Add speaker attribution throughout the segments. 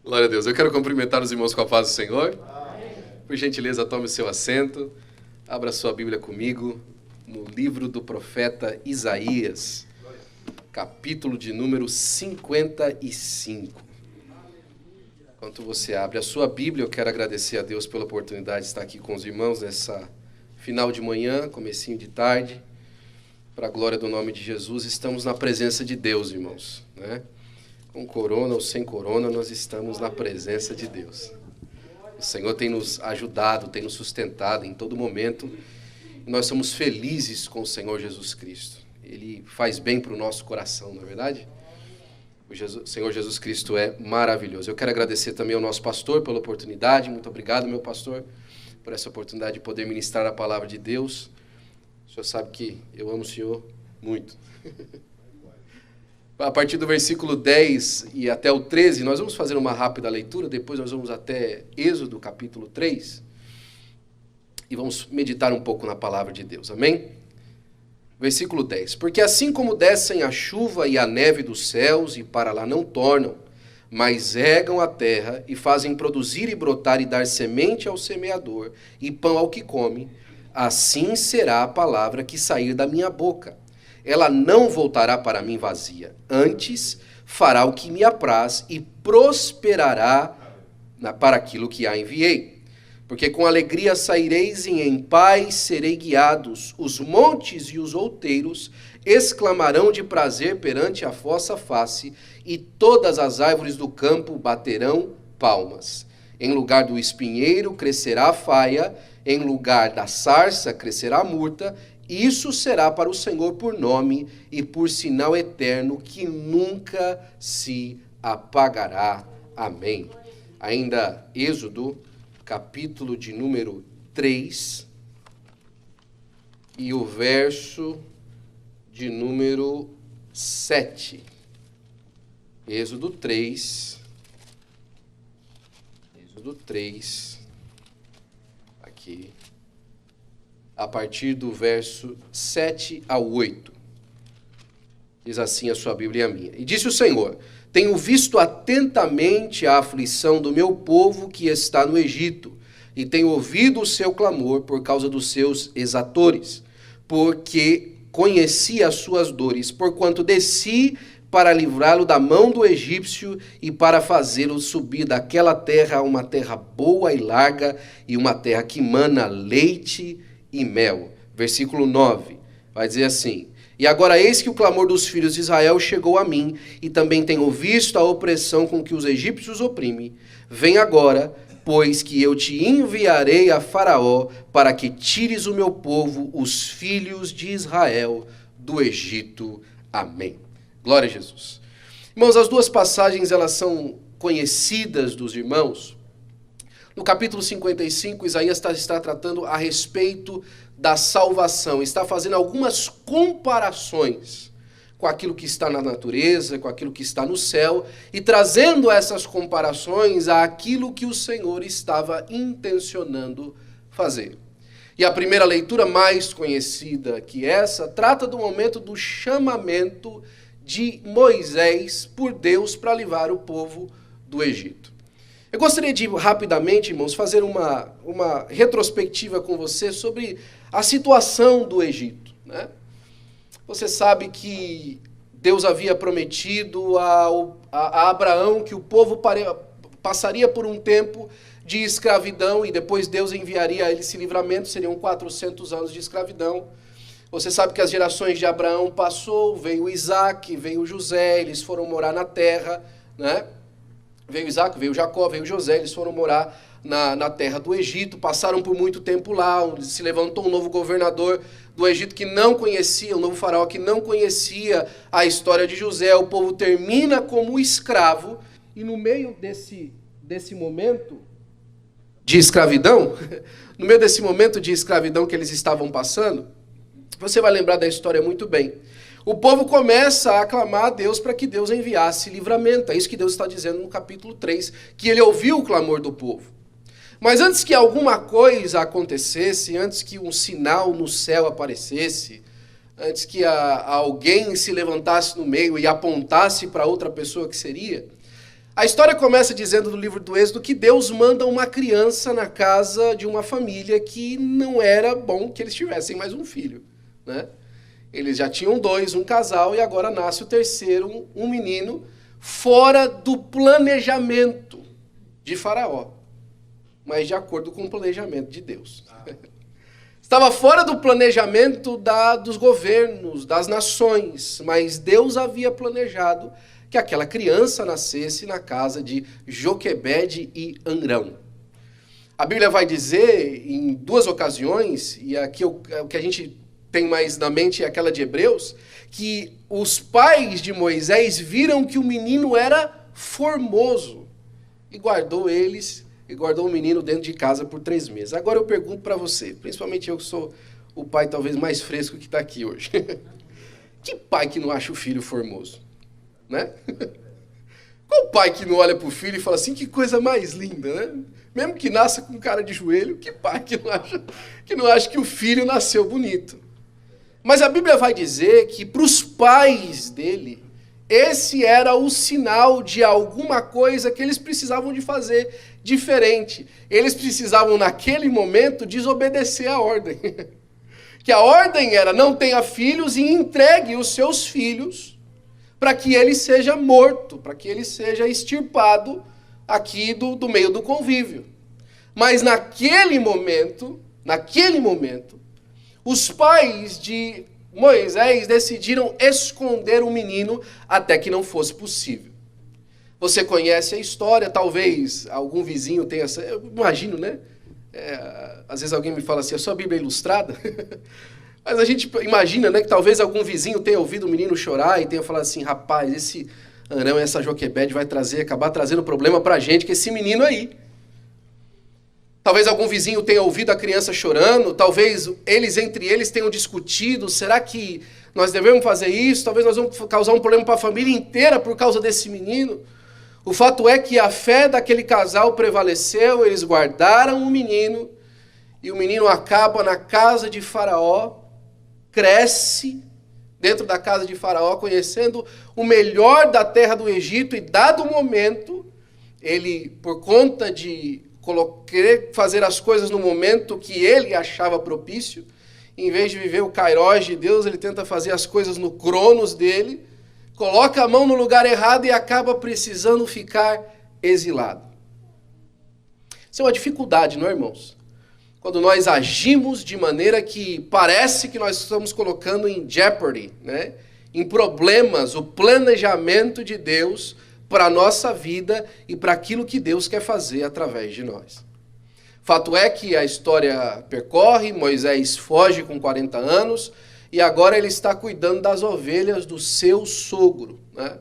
Speaker 1: Glória a Deus. Eu quero cumprimentar os irmãos com a paz do Senhor. Por gentileza, tome o seu assento. Abra sua Bíblia comigo no livro do profeta Isaías, capítulo de número 55. Enquanto você abre a sua Bíblia, eu quero agradecer a Deus pela oportunidade de estar aqui com os irmãos nessa final de manhã, comecinho de tarde. Para a glória do nome de Jesus, estamos na presença de Deus, irmãos, né? Com corona ou sem corona, nós estamos na presença de Deus. O Senhor tem nos ajudado, tem nos sustentado em todo momento. E nós somos felizes com o Senhor Jesus Cristo. Ele faz bem para o nosso coração, não é verdade? O Senhor Jesus Cristo é maravilhoso. Eu quero agradecer também ao nosso pastor pela oportunidade. Muito obrigado, meu pastor, por essa oportunidade de poder ministrar a palavra de Deus. O senhor sabe que eu amo o Senhor muito. A partir do versículo 10 e até o 13, nós vamos fazer uma rápida leitura, depois nós vamos até Êxodo, capítulo 3, e vamos meditar um pouco na palavra de Deus, amém? Versículo 10. Porque assim como descem a chuva e a neve dos céus, e para lá não tornam, mas regam a terra, e fazem produzir e brotar e dar semente ao semeador, e pão ao que come, assim será a palavra que sair da minha boca. Ela não voltará para mim vazia, antes fará o que me apraz e prosperará para aquilo que a enviei. Porque com alegria saireis e em paz serei guiados. Os montes e os outeiros exclamarão de prazer perante a vossa face, e todas as árvores do campo baterão palmas. Em lugar do espinheiro crescerá a faia, em lugar da sarça crescerá a murta. Isso será para o Senhor por nome e por sinal eterno que nunca se apagará. Amém. Ainda Êxodo, capítulo de número 3 e o verso de número 7. Êxodo 3. Êxodo 3. Aqui. A partir do verso 7 ao 8. Diz assim a sua Bíblia e a minha. E disse o Senhor: tenho visto atentamente a aflição do meu povo que está no Egito, e tenho ouvido o seu clamor por causa dos seus exatores, porque conheci as suas dores, porquanto desci para livrá-lo da mão do egípcio e para fazê-lo subir daquela terra a uma terra boa e larga, e uma terra que mana leite e mel. Versículo 9, vai dizer assim: e agora eis que o clamor dos filhos de Israel chegou a mim, e também tenho visto a opressão com que os egípcios oprimem. Vem agora, pois que eu te enviarei a Faraó, para que tires o meu povo, os filhos de Israel, do Egito. Amém. Glória a Jesus. Irmãos, as duas passagens, elas são conhecidas dos irmãos. No capítulo 55, Isaías está tratando a respeito da salvação, está fazendo algumas comparações com aquilo que está na natureza, com aquilo que está no céu, e trazendo essas comparações àquilo que o Senhor estava intencionando fazer. E a primeira leitura mais conhecida que essa, trata do momento do chamamento de Moisés por Deus para livrar o povo do Egito. Eu gostaria de, rapidamente, irmãos, fazer uma retrospectiva com você sobre a situação do Egito, né? Você sabe que Deus havia prometido a Abraão que o povo passaria por um tempo de escravidão e depois Deus enviaria a ele esse livramento, seriam 400 anos de escravidão. Você sabe que as gerações de Abraão passou, veio Isaac, veio José, eles foram morar na terra, né? Veio Isaac, veio Jacó, veio José, eles foram morar na terra do Egito, passaram por muito tempo lá, se levantou um novo governador do Egito que não conhecia, um novo faraó que não conhecia a história de José. O povo termina como escravo, e no meio desse momento de escravidão, no meio desse momento de escravidão que eles estavam passando, você vai lembrar da história muito bem. O povo começa a aclamar a Deus para que Deus enviasse livramento. É isso que Deus está dizendo no capítulo 3, que ele ouviu o clamor do povo. Mas antes que alguma coisa acontecesse, antes que um sinal no céu aparecesse, antes que alguém se levantasse no meio e apontasse para outra pessoa que seria, A história começa dizendo no livro do Êxodo que Deus manda uma criança na casa de uma família que não era bom que eles tivessem mais um filho, né? Eles já tinham 2, um casal, e agora nasce o terceiro, um menino, fora do planejamento de Faraó, mas de acordo com o planejamento de Deus. Estava fora do planejamento dos governos, das nações, mas Deus havia planejado que aquela criança nascesse na casa de Joquebede e Amrão. A Bíblia vai dizer em 2 ocasiões, e aqui o que a gente tem mais na mente é aquela de Hebreus, que os pais de Moisés viram que o menino era formoso e guardou o menino dentro de casa por 3 meses. Agora eu pergunto para você, principalmente eu que sou o pai talvez mais fresco que está aqui hoje. Que pai que não acha o filho formoso? Né? Qual pai que não olha para o filho e fala assim, que coisa mais linda, né? Mesmo que nasça com cara de joelho, que pai que não acha que o filho nasceu bonito? Mas a Bíblia vai dizer que para os pais dele, esse era o sinal de alguma coisa que eles precisavam de fazer diferente. Eles precisavam, naquele momento, desobedecer a ordem. Que a ordem era, não tenha filhos e entregue os seus filhos para que ele seja morto, para que ele seja extirpado aqui do meio do convívio. Mas naquele momento, os pais de Moisés decidiram esconder o menino até que não fosse possível. Você conhece a história, talvez algum vizinho tenha essa... Eu imagino, né? Às vezes alguém me fala assim, a sua Bíblia é ilustrada? Mas a gente imagina, né, que talvez algum vizinho tenha ouvido o menino chorar e tenha falado assim, rapaz, esse Amrão, essa Joquebede vai acabar trazendo problema pra gente, que esse menino aí. Talvez algum vizinho tenha ouvido a criança chorando, talvez entre eles tenham discutido, será que nós devemos fazer isso? Talvez nós vamos causar um problema para a família inteira por causa desse menino. O fato é que a fé daquele casal prevaleceu, eles guardaram o menino, e o menino acaba na casa de Faraó, cresce dentro da casa de Faraó, conhecendo o melhor da terra do Egito, e dado o momento, ele, por conta de querer fazer as coisas no momento que ele achava propício, em vez de viver o Kairos de Deus, ele tenta fazer as coisas no Cronos dele, coloca a mão no lugar errado e acaba precisando ficar exilado. Isso é uma dificuldade, não é, irmãos? Quando nós agimos de maneira que parece que nós estamos colocando em jeopardy, né? Em problemas, o planejamento de Deus para a nossa vida e para aquilo que Deus quer fazer através de nós. Fato é que a história percorre, Moisés foge com 40 anos e agora ele está cuidando das ovelhas do seu sogro, né?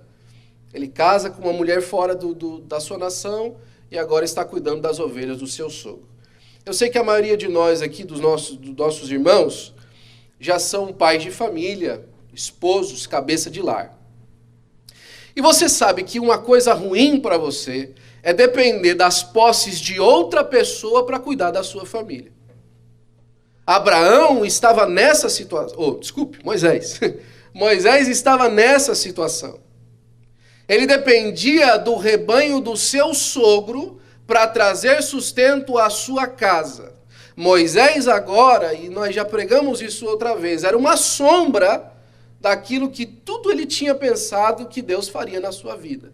Speaker 1: Ele casa com uma mulher fora da sua nação e agora está cuidando das ovelhas do seu sogro. Eu sei que a maioria de nós aqui, dos nossos irmãos, já são pais de família, esposos, cabeça de lar. E você sabe que uma coisa ruim para você é depender das posses de outra pessoa para cuidar da sua família. Abraão estava nessa situação. Moisés. Moisés estava nessa situação. Ele dependia do rebanho do seu sogro para trazer sustento à sua casa. Moisés agora, e nós já pregamos isso outra vez, era uma sombra daquilo que tudo ele tinha pensado que Deus faria na sua vida.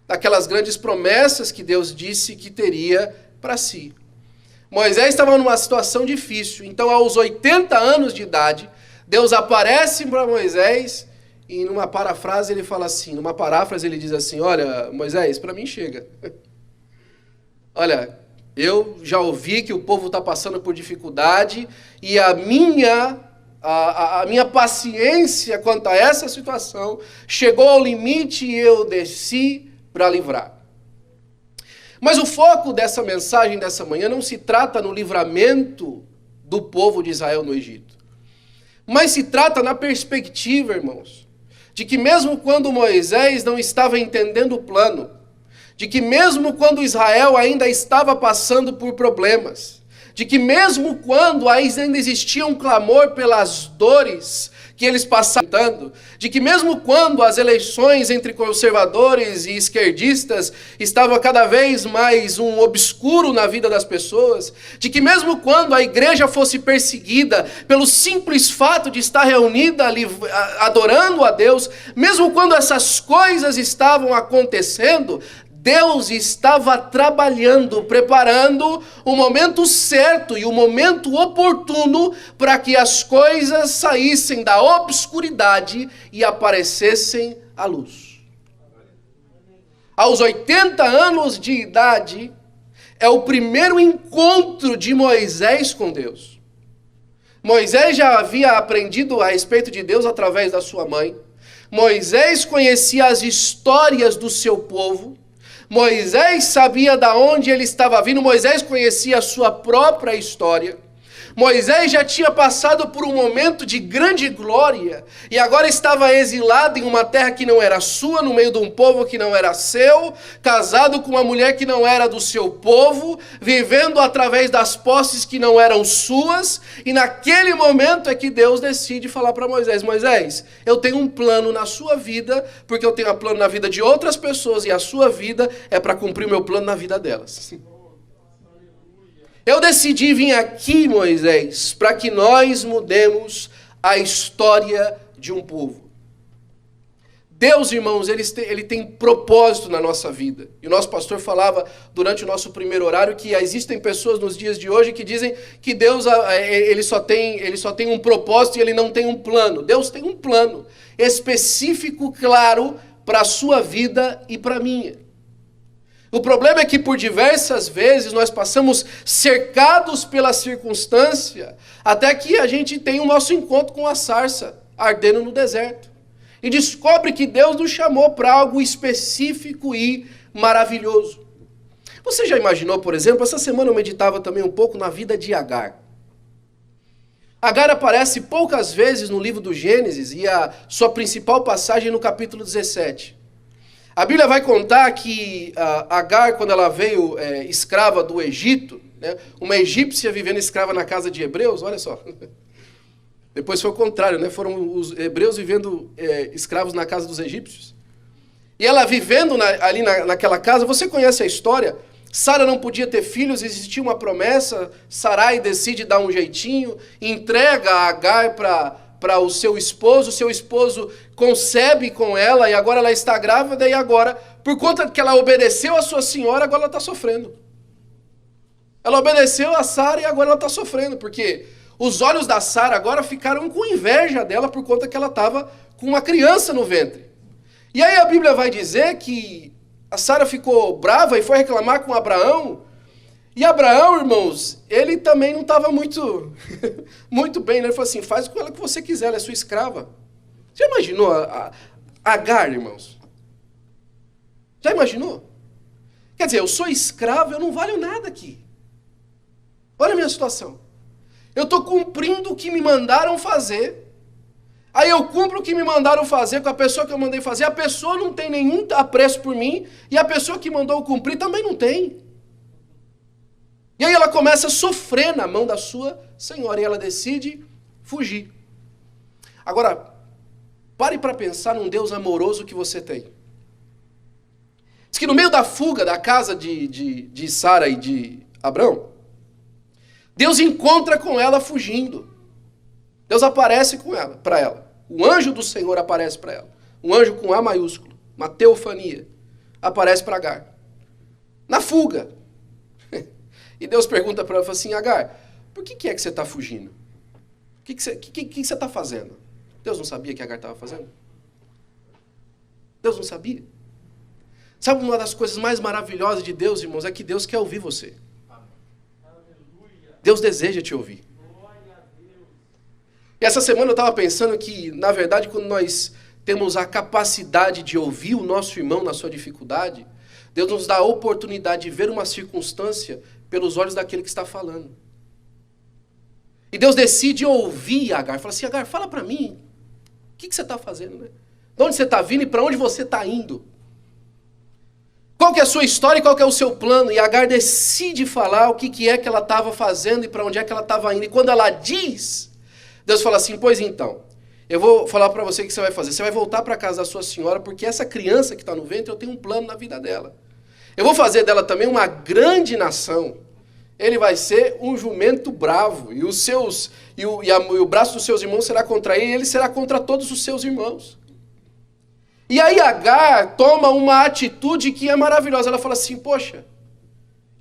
Speaker 1: Daquelas grandes promessas que Deus disse que teria para si. Moisés estava numa situação difícil, então aos 80 anos de idade, Deus aparece para Moisés e numa paráfrase ele fala assim, ele diz assim, olha, Moisés, para mim chega. Olha, eu já ouvi que o povo está passando por dificuldade e a minha paciência quanto a essa situação chegou ao limite e eu desci para livrar. Mas o foco dessa mensagem dessa manhã não se trata no livramento do povo de Israel no Egito, mas se trata na perspectiva, irmãos, de que mesmo quando Moisés não estava entendendo o plano, de que mesmo quando Israel ainda estava passando por problemas, de que mesmo quando ainda existia um clamor pelas dores que eles passaram, de que mesmo quando as eleições entre conservadores e esquerdistas estavam cada vez mais um obscuro na vida das pessoas, de que mesmo quando a igreja fosse perseguida pelo simples fato de estar reunida ali adorando a Deus, mesmo quando essas coisas estavam acontecendo, Deus estava trabalhando, preparando o momento certo e o momento oportuno para que as coisas saíssem da obscuridade e aparecessem à luz. Aos 80 anos de idade, é o primeiro encontro de Moisés com Deus. Moisés já havia aprendido a respeito de Deus através da sua mãe. Moisés conhecia as histórias do seu povo. Moisés sabia de onde ele estava vindo, Moisés conhecia a sua própria história. Moisés já tinha passado por um momento de grande glória e agora estava exilado em uma terra que não era sua, no meio de um povo que não era seu, casado com uma mulher que não era do seu povo, vivendo através das posses que não eram suas, e naquele momento é que Deus decide falar para Moisés: Moisés, eu tenho um plano na sua vida, porque eu tenho um plano na vida de outras pessoas e a sua vida é para cumprir o meu plano na vida delas. Eu decidi vir aqui, Moisés, para que nós mudemos a história de um povo. Deus, irmãos, ele tem propósito na nossa vida. E o nosso pastor falava durante o nosso primeiro horário que existem pessoas nos dias de hoje que dizem que Deus ele só tem um propósito e ele não tem um plano. Deus tem um plano específico, claro, para a sua vida e para a minha. O problema é que por diversas vezes nós passamos cercados pela circunstância até que a gente tem o nosso encontro com a sarça ardendo no deserto. E descobre que Deus nos chamou para algo específico e maravilhoso. Você já imaginou, por exemplo, essa semana eu meditava também um pouco na vida de Agar. Agar aparece poucas vezes no livro do Gênesis e a sua principal passagem no capítulo 17. A Bíblia vai contar que Agar, quando ela veio escrava do Egito, né, uma egípcia vivendo escrava na casa de hebreus, olha só. Depois foi o contrário, né, foram os hebreus vivendo escravos na casa dos egípcios. E ela vivendo ali naquela casa, você conhece a história? Sara não podia ter filhos, existia uma promessa, Sarai decide dar um jeitinho, entrega a Agar para o seu esposo concebe com ela e agora ela está grávida e agora, por conta que ela obedeceu a sua senhora, agora ela está sofrendo. Ela obedeceu a Sara e agora ela está sofrendo, porque os olhos da Sara agora ficaram com inveja dela por conta que ela estava com uma criança no ventre. E aí a Bíblia vai dizer que a Sara ficou brava e foi reclamar com Abraão. E Abraão, irmãos, ele também não estava muito bem, né? Ele falou assim: faz com ela o que você quiser, ela é sua escrava. Já imaginou a Agar, irmãos? Já imaginou? Quer dizer, eu sou escravo, eu não valho nada aqui. Olha a minha situação. Eu estou cumprindo o que me mandaram fazer. Aí eu cumpro o que me mandaram fazer com a pessoa que eu mandei fazer. A pessoa não tem nenhum apreço por mim e a pessoa que mandou cumprir também não tem. E aí ela começa a sofrer na mão da sua senhora e ela decide fugir. Agora, pare para pensar num Deus amoroso que você tem. Diz que no meio da fuga da casa de Sara e de Abrão, Deus encontra com ela fugindo. Deus aparece com ela, para ela. O anjo do Senhor aparece para ela. Um anjo com A maiúsculo, uma teofania, aparece para Agar. Na fuga. E Deus pergunta para ela, fala assim: Agar, por que é que você está fugindo? O que você está fazendo? Deus não sabia o que Agar estava fazendo? Deus não sabia? Sabe uma das coisas mais maravilhosas de Deus, irmãos, é que Deus quer ouvir você. Deus deseja te ouvir. E essa semana eu estava pensando que, na verdade, quando nós temos a capacidade de ouvir o nosso irmão na sua dificuldade, Deus nos dá a oportunidade de ver uma circunstância pelos olhos daquele que está falando. E Deus decide ouvir Agar. Fala assim: Agar, fala para mim, o que você está fazendo, né? De onde você está vindo e para onde você está indo? Qual que é a sua história e qual que é o seu plano? E Agar decide falar o que é que ela estava fazendo e para onde é que ela estava indo. E quando ela diz, Deus fala assim: pois então, Eu vou falar para você o que você vai fazer. Você vai voltar para casa da sua senhora, porque essa criança que está no ventre, eu tenho um plano na vida dela. Eu vou fazer dela também uma grande nação. Ele vai ser um jumento bravo, e o braço dos seus irmãos será contra ele, e ele será contra todos os seus irmãos. E aí Agar toma uma atitude que é maravilhosa. Ela fala assim, poxa,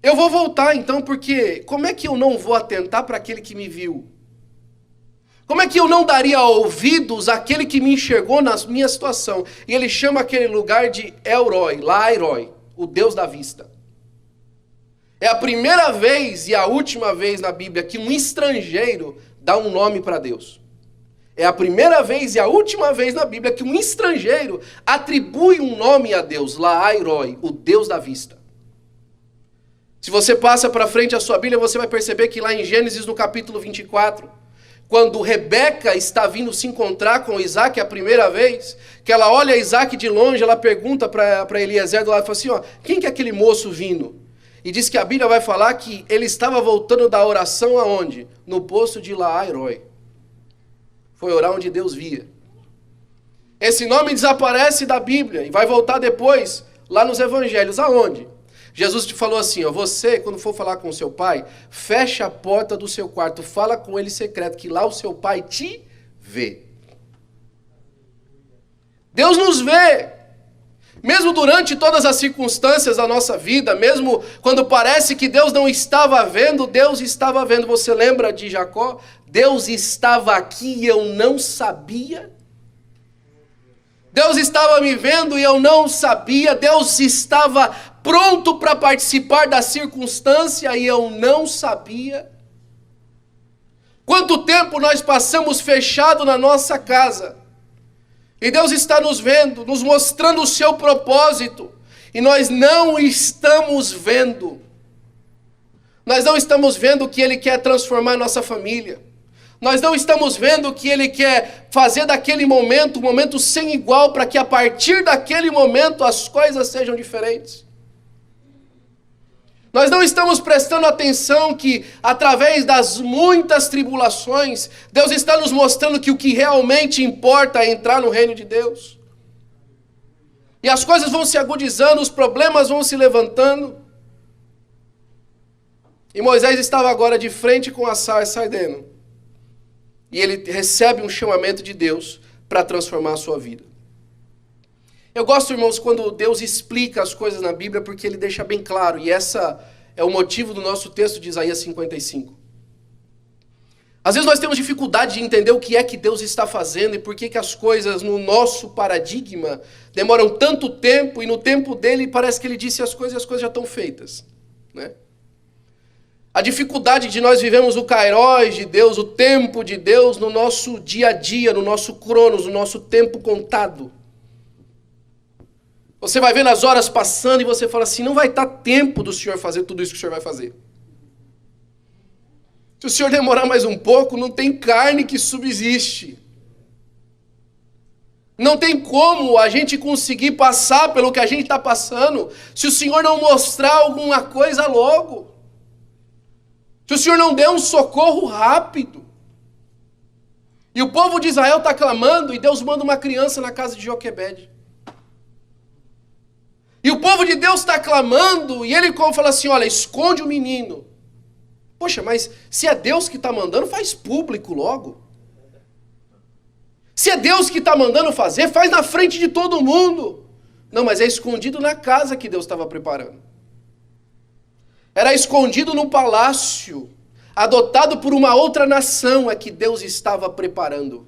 Speaker 1: eu vou voltar então, porque como é que eu não vou atentar para aquele que me viu? Como é que eu não daria ouvidos àquele que me enxergou na minha situação? E ele chama aquele lugar de El-Roi, Lairoi, o Deus da vista. É a primeira vez e a última vez na Bíblia que um estrangeiro dá um nome para Deus. É a primeira vez e a última vez na Bíblia que um estrangeiro atribui um nome a Deus, Lairoi, o Deus da vista. Se você passa para frente a sua Bíblia, você vai perceber que lá em Gênesis, no capítulo 24, quando Rebeca está vindo se encontrar com Isaac a primeira vez, que ela olha Isaac de longe, ela pergunta para Eliezer do lado, fala assim, ó, quem que é aquele moço vindo? E diz que a Bíblia vai falar que ele estava voltando da oração aonde? No poço de Lairoi. Foi orar onde Deus via. Esse nome desaparece da Bíblia e vai voltar depois lá nos evangelhos. Aonde? Jesus te falou assim, ó, você, quando for falar com o seu pai, fecha a porta do seu quarto, fala com ele secreto, que lá o seu pai te vê. Deus nos vê. Mesmo durante todas as circunstâncias da nossa vida, mesmo quando parece que Deus não estava vendo, Deus estava vendo. Você lembra de Jacó? Deus estava aqui e eu não sabia. Deus estava me vendo e eu não sabia. Deus estava pronto para participar da circunstância e eu não sabia. Quanto tempo nós passamos fechado na nossa casa e Deus está nos vendo, nos mostrando o seu propósito e nós não estamos vendo. Nós não estamos vendo que Ele quer transformar nossa família. Nós não estamos vendo que Ele quer fazer daquele momento um momento sem igual para que a partir daquele momento as coisas sejam diferentes. Nós não estamos prestando atenção que através das muitas tribulações, Deus está nos mostrando que o que realmente importa é entrar no reino de Deus. E as coisas vão se agudizando, os problemas vão se levantando. E Moisés estava agora de frente com a sarça ardendo. E ele recebe um chamamento de Deus para transformar a sua vida. Eu gosto, irmãos, quando Deus explica as coisas na Bíblia, porque Ele deixa bem claro. E essa é o motivo do nosso texto de Isaías 55. Às vezes nós temos dificuldade de entender o que é que Deus está fazendo e por que as coisas no nosso paradigma demoram tanto tempo e no tempo dele parece que Ele disse as coisas e as coisas já estão feitas, né? A dificuldade de nós vivemos o kairos de Deus, o tempo de Deus no nosso dia a dia, no nosso cronos, no nosso tempo contado. Você vai vendo as horas passando e você fala assim, não vai estar tempo do Senhor fazer tudo isso que o Senhor vai fazer. Se o Senhor demorar mais um pouco, não tem carne que subsiste. Não tem como a gente conseguir passar pelo que a gente está passando se o Senhor não mostrar alguma coisa logo. Se o Senhor não der um socorro rápido. E o povo de Israel está clamando e Deus manda uma criança na casa de Joquebede. E o povo de Deus está clamando e ele fala assim, olha, esconde o menino. Poxa, mas se é Deus que está mandando, faz público logo. Se é Deus que está mandando fazer, faz na frente de todo mundo. Não, mas é escondido na casa que Deus estava preparando. Era escondido no palácio, adotado por uma outra nação, é que Deus estava preparando.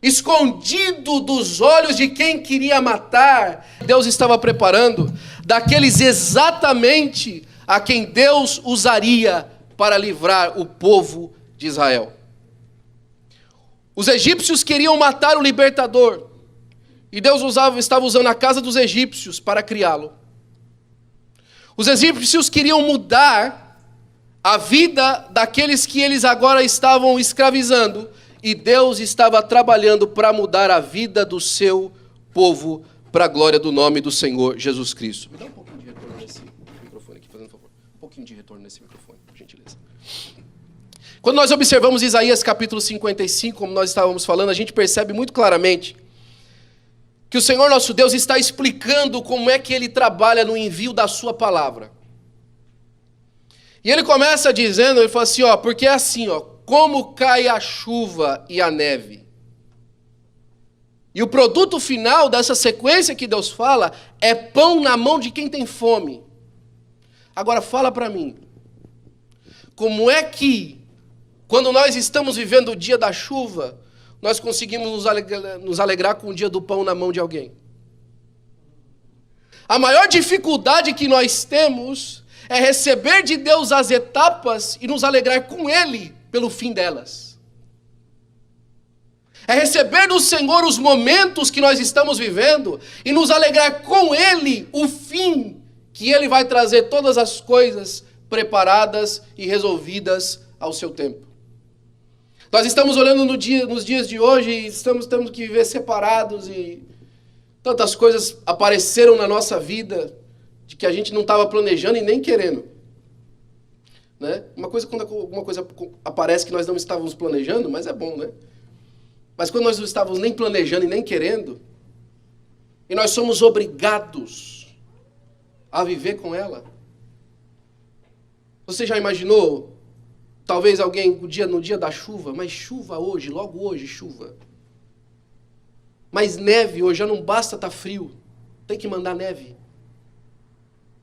Speaker 1: Escondido dos olhos de quem queria matar, Deus estava preparando daqueles exatamente a quem Deus usaria para livrar o povo de Israel. Os egípcios queriam matar o libertador, e Deus estava usando a casa dos egípcios para criá-lo. Os egípcios queriam mudar a vida daqueles que eles agora estavam escravizando, e Deus estava trabalhando para mudar a vida do seu povo para a glória do nome do Senhor Jesus Cristo. Me dá um pouquinho de retorno nesse microfone aqui, fazendo um favor. Um pouquinho de retorno nesse microfone, por gentileza. Quando nós observamos Isaías capítulo 55, como nós estávamos falando, a gente percebe muito claramente que o Senhor nosso Deus está explicando como é que Ele trabalha no envio da sua palavra. E Ele começa dizendo, Ele fala assim, porque é assim, como cai a chuva e a neve. E o produto final dessa sequência que Deus fala é pão na mão de quem tem fome. Agora fala para mim, como é que, quando nós estamos vivendo o dia da chuva, nós conseguimos nos alegrar com o dia do pão na mão de alguém? A maior dificuldade que nós temos é receber de Deus as etapas e nos alegrar com Ele pelo fim delas. É receber do Senhor os momentos que nós estamos vivendo e nos alegrar com Ele o fim, que Ele vai trazer todas as coisas preparadas e resolvidas ao seu tempo. Nós estamos olhando nos dias de hoje e temos que viver separados e tantas coisas apareceram na nossa vida de que a gente não estava planejando e nem querendo. Né? Quando alguma coisa aparece que nós não estávamos planejando, mas é bom, né? Mas quando nós não estávamos nem planejando e nem querendo, e nós somos obrigados a viver com ela. Você já imaginou? Talvez alguém no dia da chuva, mas chuva hoje, logo hoje, chuva. Mas neve hoje, já não basta estar frio, tem que mandar neve.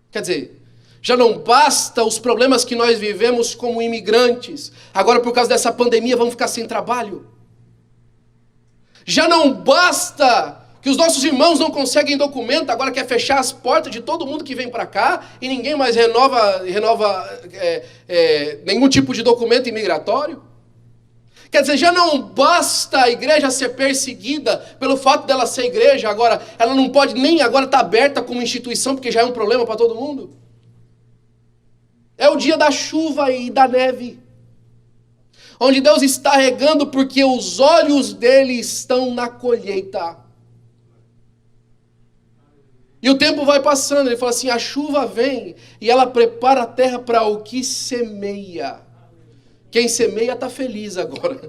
Speaker 1: Quer dizer, já não basta os problemas que nós vivemos como imigrantes, agora por causa dessa pandemia vamos ficar sem trabalho. Já não basta que os nossos irmãos não conseguem documento, agora quer fechar as portas de todo mundo que vem para cá e ninguém mais renova nenhum tipo de documento imigratório. Quer dizer, já não basta a igreja ser perseguida pelo fato dela ser igreja, agora ela não pode nem agora estar aberta como instituição, porque já é um problema para todo mundo. É o dia da chuva e da neve, onde Deus está regando porque os olhos dele estão na colheita. E o tempo vai passando, ele fala assim, a chuva vem e ela prepara a terra para o que semeia. Quem semeia está feliz agora.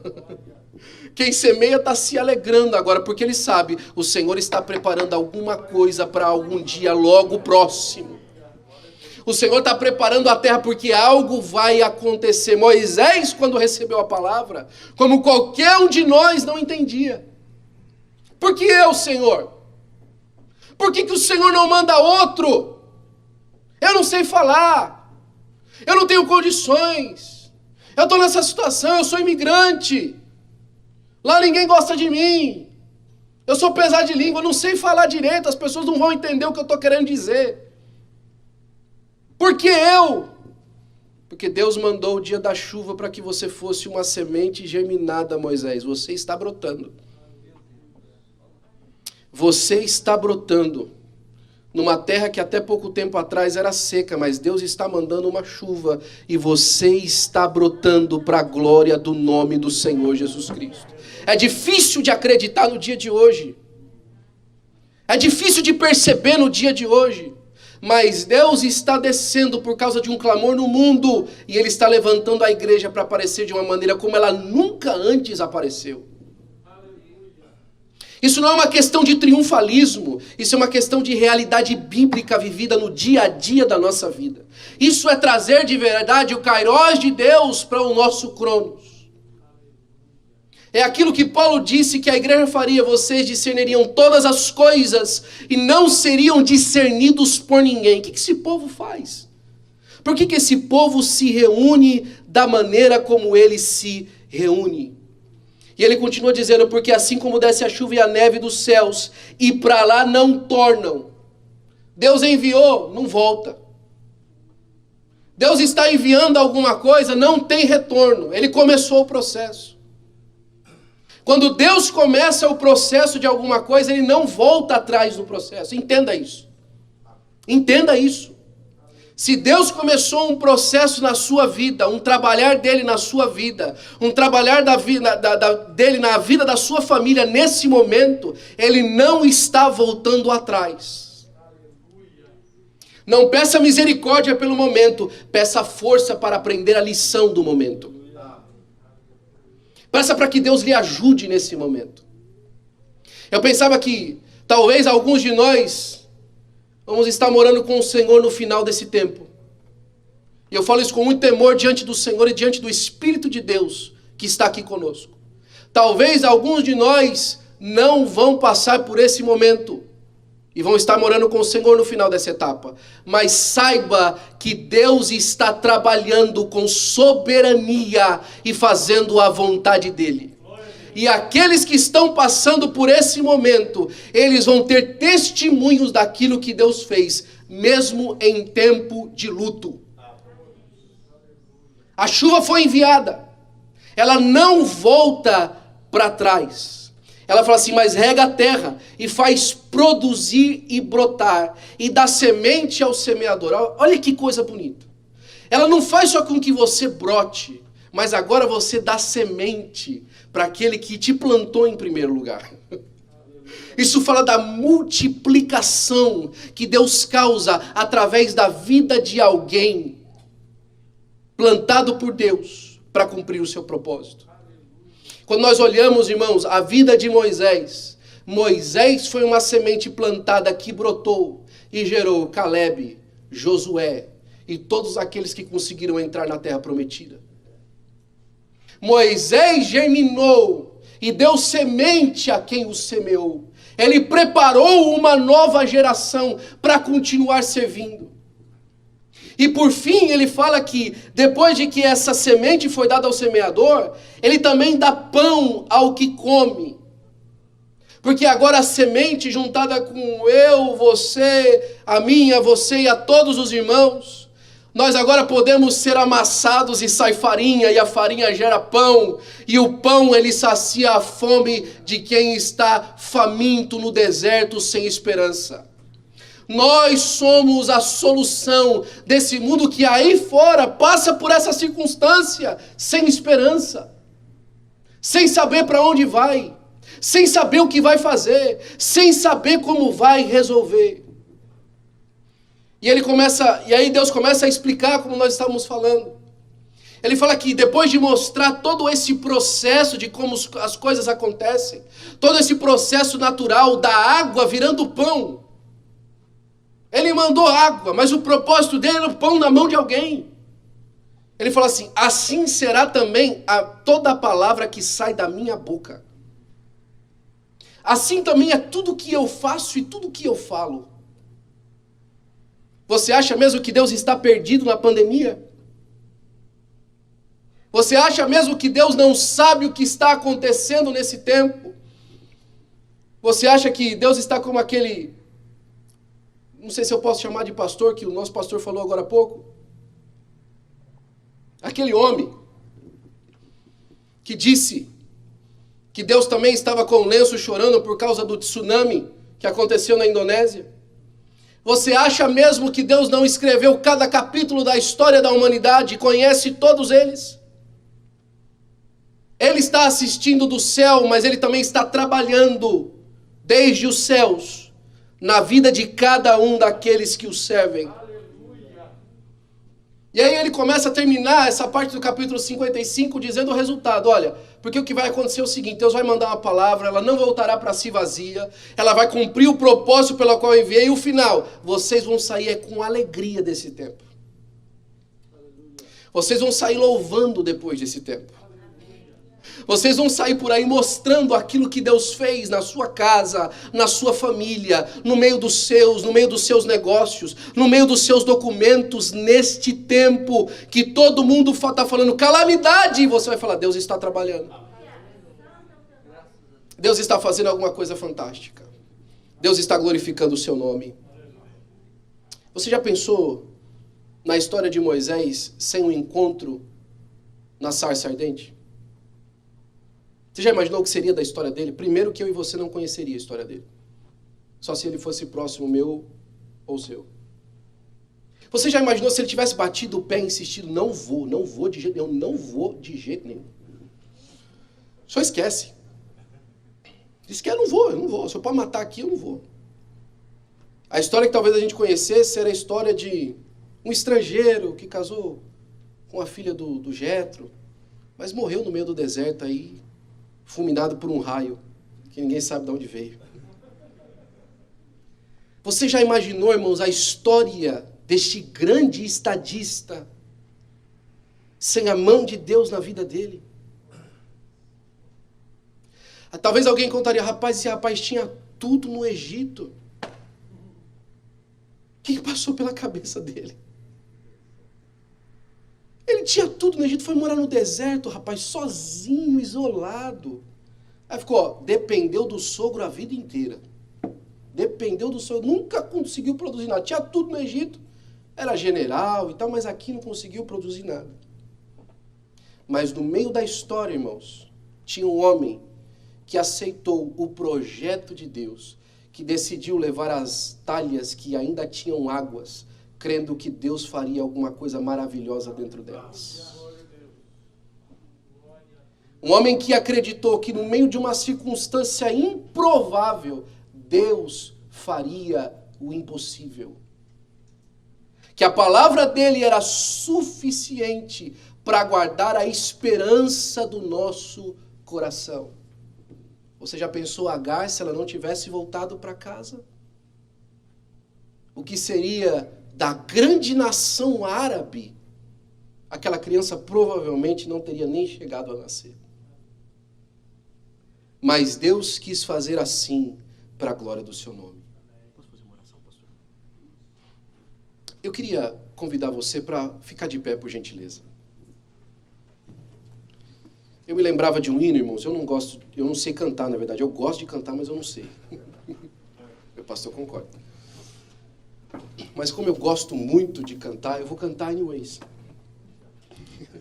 Speaker 1: Quem semeia está se alegrando agora, porque ele sabe, o Senhor está preparando alguma coisa para algum dia logo próximo. O Senhor está preparando a terra porque algo vai acontecer. Moisés, quando recebeu a palavra, como qualquer um de nós não entendia. Por que eu, Senhor? Por que o Senhor não manda outro? Eu não sei falar. Eu não tenho condições. Eu estou nessa situação, eu sou imigrante. Lá ninguém gosta de mim. Eu sou pesado de língua, eu não sei falar direito, as pessoas não vão entender o que eu estou querendo dizer. Por que eu? Porque Deus mandou o dia da chuva para que você fosse uma semente germinada, Moisés. Você está brotando. Você está brotando numa terra que até pouco tempo atrás era seca, mas Deus está mandando uma chuva e você está brotando para a glória do nome do Senhor Jesus Cristo. É difícil de acreditar no dia de hoje. É difícil de perceber no dia de hoje. Mas Deus está descendo por causa de um clamor no mundo e Ele está levantando a igreja para aparecer de uma maneira como ela nunca antes apareceu. Isso não é uma questão de triunfalismo, isso é uma questão de realidade bíblica vivida no dia a dia da nossa vida. Isso é trazer de verdade o kairós de Deus para o nosso cronos. É aquilo que Paulo disse que a igreja faria, vocês discerniriam todas as coisas e não seriam discernidos por ninguém. O que esse povo faz? Por que esse povo se reúne da maneira como ele se reúne? E ele continua dizendo, porque assim como desce a chuva e a neve dos céus, e para lá não tornam. Deus enviou, não volta. Deus está enviando alguma coisa, não tem retorno. Ele começou o processo. Quando Deus começa o processo de alguma coisa, Ele não volta atrás do processo. Entenda isso. Entenda isso. Se Deus começou um processo na sua vida, um trabalhar dele na sua vida, um trabalhar dele na vida da sua família nesse momento, Ele não está voltando atrás. Não peça misericórdia pelo momento, peça força para aprender a lição do momento. Peça para que Deus lhe ajude nesse momento. Eu pensava que talvez alguns de nós vamos estar morando com o Senhor no final desse tempo. E eu falo isso com muito temor diante do Senhor e diante do Espírito de Deus que está aqui conosco. Talvez alguns de nós não vão passar por esse momento e vão estar morando com o Senhor no final dessa etapa. Mas saiba que Deus está trabalhando com soberania e fazendo a vontade dele. E aqueles que estão passando por esse momento, eles vão ter testemunhos daquilo que Deus fez, mesmo em tempo de luto. A chuva foi enviada. Ela não volta para trás. Ela fala assim, mas rega a terra e faz produzir e brotar e dá semente ao semeador. Olha que coisa bonita. Ela não faz só com que você brote, mas agora você dá semente para aquele que te plantou em primeiro lugar. Isso fala da multiplicação que Deus causa através da vida de alguém plantado por Deus para cumprir o seu propósito. Quando nós olhamos, irmãos, a vida de Moisés, Moisés foi uma semente plantada que brotou e gerou Caleb, Josué e todos aqueles que conseguiram entrar na terra prometida. Moisés germinou e deu semente a quem o semeou. Ele preparou uma nova geração para continuar servindo. E por fim, ele fala que depois de que essa semente foi dada ao semeador, ele também dá pão ao que come. Porque agora a semente juntada com eu, você, a minha, você e a todos os irmãos, nós agora podemos ser amassados e sai farinha, e a farinha gera pão, e o pão ele sacia a fome de quem está faminto no deserto sem esperança. Nós somos a solução desse mundo que aí fora passa por essa circunstância sem esperança, sem saber para onde vai, sem saber o que vai fazer, sem saber como vai resolver. E aí Deus começa a explicar como nós estávamos falando. Ele fala que depois de mostrar todo esse processo de como as coisas acontecem, todo esse processo natural da água virando pão, ele mandou água, mas o propósito dele era o pão na mão de alguém. Ele fala assim, assim será também toda a palavra que sai da minha boca. Assim também é tudo que eu faço e tudo que eu falo. Você acha mesmo que Deus está perdido na pandemia? Você acha mesmo que Deus não sabe o que está acontecendo nesse tempo? Você acha que Deus está como aquele... Não sei se eu posso chamar de pastor, que o nosso pastor falou agora há pouco. Aquele homem que disse que Deus também estava com o lenço chorando por causa do tsunami que aconteceu na Indonésia. Você acha mesmo que Deus não escreveu cada capítulo da história da humanidade e conhece todos eles? Ele está assistindo do céu, mas ele também está trabalhando desde os céus na vida de cada um daqueles que o servem. E aí ele começa a terminar essa parte do capítulo 55 dizendo o resultado. Olha, porque o que vai acontecer é o seguinte, Deus vai mandar uma palavra, ela não voltará para si vazia, ela vai cumprir o propósito pelo qual eu enviei, e o final, vocês vão sair com alegria desse tempo. Vocês vão sair louvando depois desse tempo. Vocês vão sair por aí mostrando aquilo que Deus fez na sua casa, na sua família, no meio dos seus negócios, no meio dos seus documentos, neste tempo que todo mundo está falando calamidade, e você vai falar, Deus está trabalhando. Deus está fazendo alguma coisa fantástica. Deus está glorificando o seu nome. Você já pensou na história de Moisés sem um encontro na sarça ardente? Você já imaginou o que seria da história dele? Primeiro que eu e você não conheceria a história dele. Só se ele fosse próximo meu ou seu. Você já imaginou se ele tivesse batido o pé e insistido, não vou de jeito nenhum, não vou de jeito nenhum. Só esquece. Diz que eu não vou. Se eu pode matar aqui, eu não vou. A história que talvez a gente conhecesse era a história de um estrangeiro que casou com a filha do Jetro, mas morreu no meio do deserto aí, fulminado por um raio, que ninguém sabe de onde veio. Você já imaginou, irmãos, a história deste grande estadista sem a mão de Deus na vida dele? Talvez alguém contaria, rapaz, esse rapaz tinha tudo no Egito. O que passou pela cabeça dele? Ele tinha tudo no Egito, foi morar no deserto, rapaz, sozinho, isolado. Aí ficou, dependeu do sogro a vida inteira. Dependeu do sogro, nunca conseguiu produzir nada. Tinha tudo no Egito, era general e tal, mas aqui não conseguiu produzir nada. Mas no meio da história, irmãos, tinha um homem que aceitou o projeto de Deus, que decidiu levar as talhas que ainda tinham águas, crendo que Deus faria alguma coisa maravilhosa dentro delas. Um homem que acreditou que no meio de uma circunstância improvável, Deus faria o impossível. Que a palavra dele era suficiente para guardar a esperança do nosso coração. Você já pensou Agar se ela não tivesse voltado para casa? O que seria da grande nação árabe? Aquela criança provavelmente não teria nem chegado a nascer. Mas Deus quis fazer assim para a glória do seu nome. Posso fazer uma oração, pastor? Eu queria convidar você para ficar de pé, por gentileza. Eu me lembrava de um hino, irmãos, eu não sei cantar, na verdade. Eu gosto de cantar, mas eu não sei. Meu pastor concorda. Mas como eu gosto muito de cantar, eu vou cantar anyways.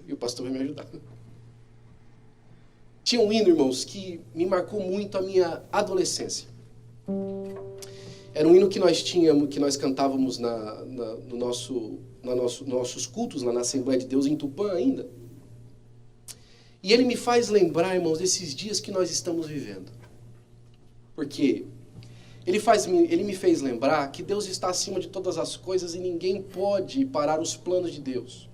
Speaker 1: E o pastor vai me ajudar. Tinha um hino, irmãos, que me marcou muito a minha adolescência. Era um hino que nós tínhamos, que nós cantávamos nossos cultos, lá na Assembleia de Deus, em Tupã ainda. E ele me faz lembrar, irmãos, desses dias que nós estamos vivendo. Porque ele me fez lembrar que Deus está acima de todas as coisas e ninguém pode parar os planos de Deus.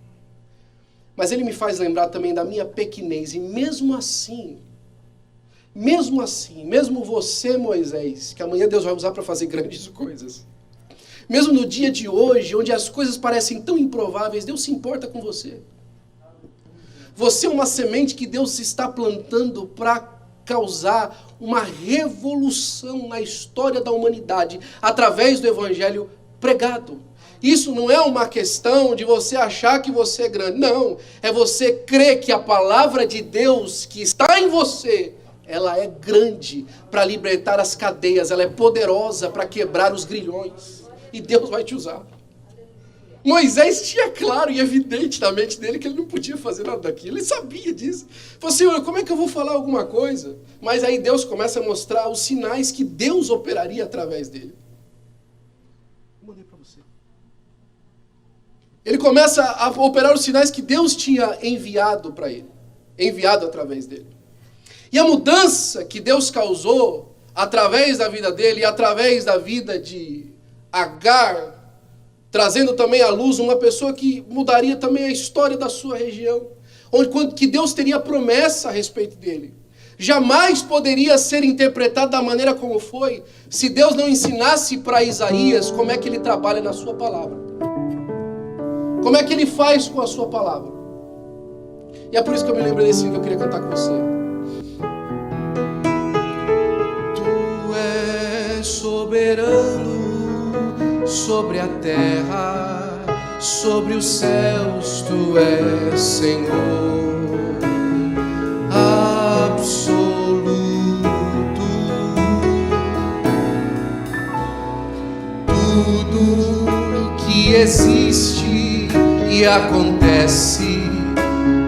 Speaker 1: Mas ele me faz lembrar também da minha pequenez. E mesmo assim, mesmo você, Moisés, que amanhã Deus vai usar para fazer grandes coisas. Mesmo no dia de hoje, onde as coisas parecem tão improváveis, Deus se importa com você. Você é uma semente que Deus está plantando para causar uma revolução na história da humanidade através do evangelho pregado. Isso não é uma questão de você achar que você é grande. Não, é você crer que a palavra de Deus que está em você, ela é grande para libertar as cadeias, ela é poderosa para quebrar os grilhões. E Deus vai te usar. Moisés tinha claro e evidente na mente dele que ele não podia fazer nada daquilo. Ele sabia disso. Falou, Senhor, como é que eu vou falar alguma coisa? Mas aí Deus começa a mostrar os sinais que Deus operaria através dele. Eu mandei para você. Ele começa a operar os sinais que Deus tinha enviado para ele. Enviado através dele. E a mudança que Deus causou através da vida dele e através da vida de Agar, trazendo também à luz uma pessoa que mudaria também a história da sua região, que Deus teria promessa a respeito dele. Jamais poderia ser interpretado da maneira como foi, se Deus não ensinasse para Isaías como é que ele trabalha na sua palavra. Como é que ele faz com a sua palavra. E é por isso que eu me lembro desse hino que eu queria cantar com você. Tu és soberano sobre a terra, sobre os céus, tu és Senhor absoluto. Tudo que existe e acontece,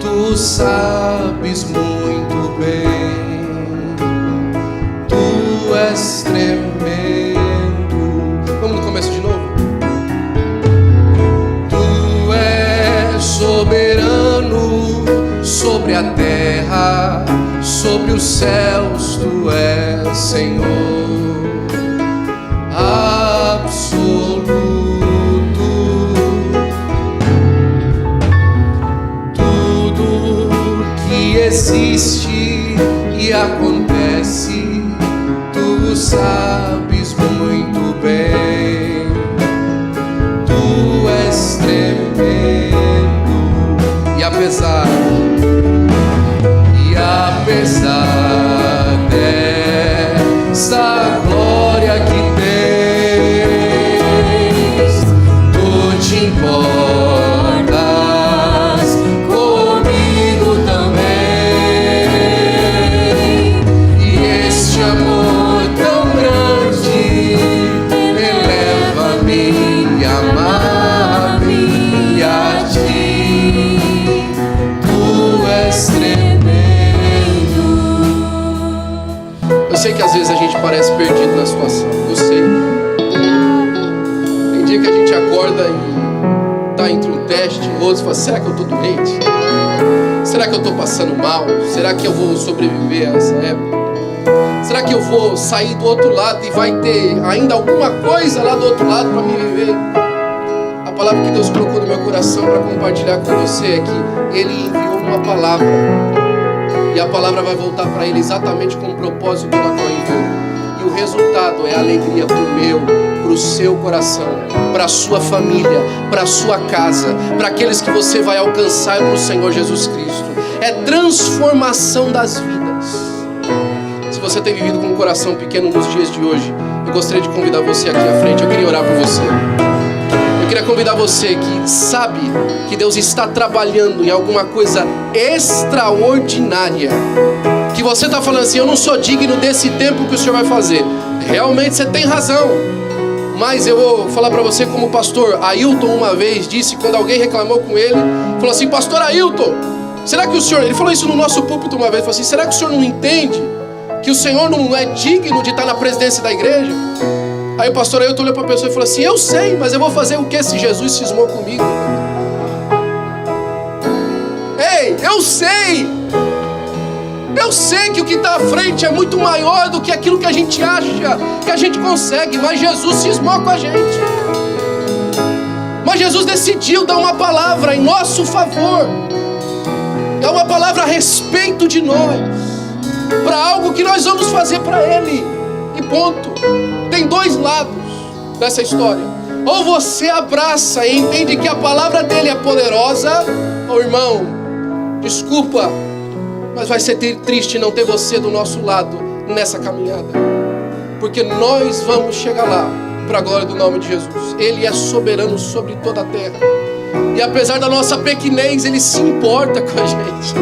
Speaker 1: tu sabes muito bem. Tu és tremendo. Vamos no começo de novo? Tu és soberano sobre a terra, sobre os céus, tu és Senhor absoluto. Tudo que existe e acontece, sei que às vezes a gente parece perdido na situação, eu sei. Tem dia que a gente acorda e tá entre um teste e outro e fala, será que eu tô doente? Será que eu tô passando mal? Será que eu vou sobreviver a essa época? Será que eu vou sair do outro lado e vai ter ainda alguma coisa lá do outro lado para me viver? A palavra que Deus colocou no meu coração para compartilhar com você é que Ele enviou uma palavra. E a palavra vai voltar para Ele exatamente com o propósito pela qual enviou. E o resultado é alegria para o meu, para o seu coração, para a sua família, para a sua casa, para aqueles que você vai alcançar para o Senhor Jesus Cristo. É transformação das vidas. Se você tem vivido com um coração pequeno nos dias de hoje, eu gostaria de convidar você aqui à frente. Eu queria orar por você. Eu queria convidar você que sabe que Deus está trabalhando em alguma coisa extraordinária, que você está falando assim, eu não sou digno desse tempo que o Senhor vai fazer. Realmente você tem razão, mas eu vou falar para você como o pastor Ailton uma vez disse, quando alguém reclamou com ele, falou assim, pastor Ailton, será que o senhor, ele falou isso no nosso púlpito uma vez, falou assim, será que o senhor não entende que o Senhor não é digno de estar na presidência da igreja? Aí o pastor Ailton olhou para a pessoa e falou assim, eu sei, mas eu vou fazer o que se Jesus cismou comigo? Ei, eu sei que o que está à frente é muito maior do que aquilo que a gente acha que a gente consegue, mas Jesus cismou com a gente. Mas Jesus decidiu dar uma palavra em nosso favor, é uma palavra a respeito de nós, para algo que nós vamos fazer para Ele, e ponto. Tem dois lados dessa história. Ou você abraça e entende que a palavra dele é poderosa, ou irmão, desculpa, mas vai ser triste não ter você do nosso lado nessa caminhada, porque nós vamos chegar lá para a glória do nome de Jesus. Ele é soberano sobre toda a terra, e apesar da nossa pequenez, Ele se importa com a gente.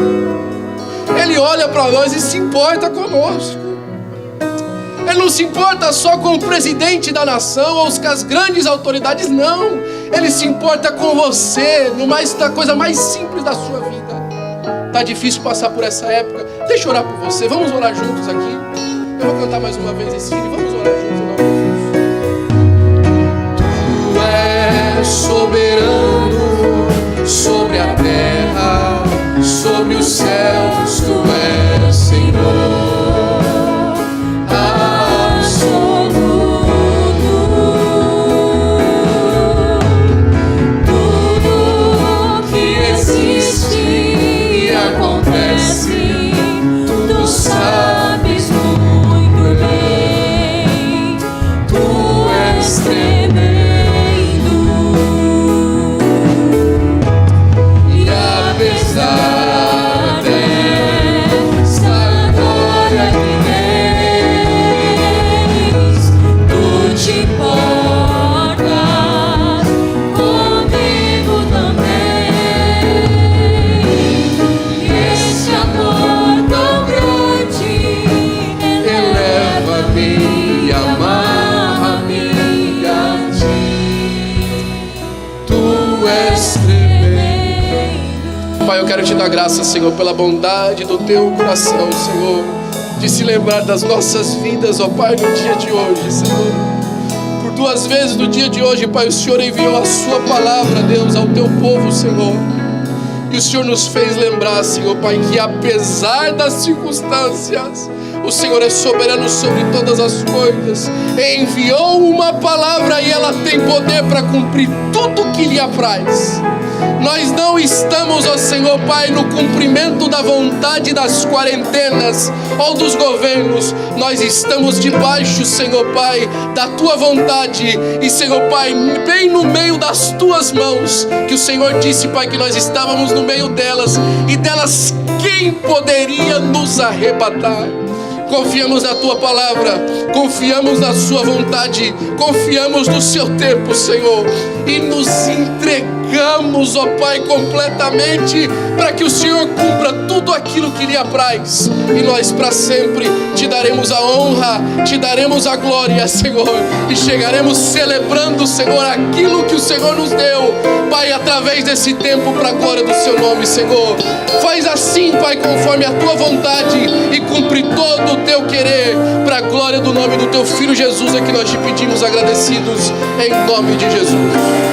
Speaker 1: Ele olha para nós e se importa conosco. Ele não se importa só com o presidente da nação ou com as grandes autoridades, não. Ele se importa com você, na coisa mais simples da sua vida. Tá difícil passar por essa época. Deixa eu orar por você. Vamos orar juntos aqui. Eu vou cantar mais uma vez esse hino. Vamos orar juntos em nome de Jesus. Tu és soberano sobre a terra, sobre os céus. Tu és Senhor. Te dar graça, Senhor, pela bondade do Teu coração, Senhor, de se lembrar das nossas vidas, ó Pai, no dia de hoje, Senhor. Por 2 vezes no dia de hoje, Pai, o Senhor enviou a Sua palavra, Deus, ao Teu povo, Senhor. E o Senhor nos fez lembrar, Senhor, Pai, que apesar das circunstâncias, o Senhor é soberano sobre todas as coisas. Enviou uma palavra e ela tem poder para cumprir tudo o que lhe apraz. Nós não estamos, ó Senhor Pai, no cumprimento da vontade das quarentenas ou dos governos. Nós estamos debaixo, Senhor Pai, da Tua vontade. E, Senhor Pai, bem no meio das Tuas mãos, que o Senhor disse, Pai, que nós estávamos no meio delas. E delas quem poderia nos arrebatar? Confiamos na Tua palavra, confiamos na Sua vontade, confiamos no Seu tempo, Senhor, e nos entregamos entregamos, ó Pai, completamente, para que o Senhor cumpra tudo aquilo que lhe apraz. E nós para sempre te daremos a honra, te daremos a glória, Senhor, e chegaremos celebrando, Senhor, aquilo que o Senhor nos deu, Pai, através desse tempo, para a glória do seu nome, Senhor. Faz assim, Pai, conforme a tua vontade, e cumpre todo o teu querer, para a glória do nome do teu Filho Jesus, é que nós te pedimos agradecidos, em nome de Jesus.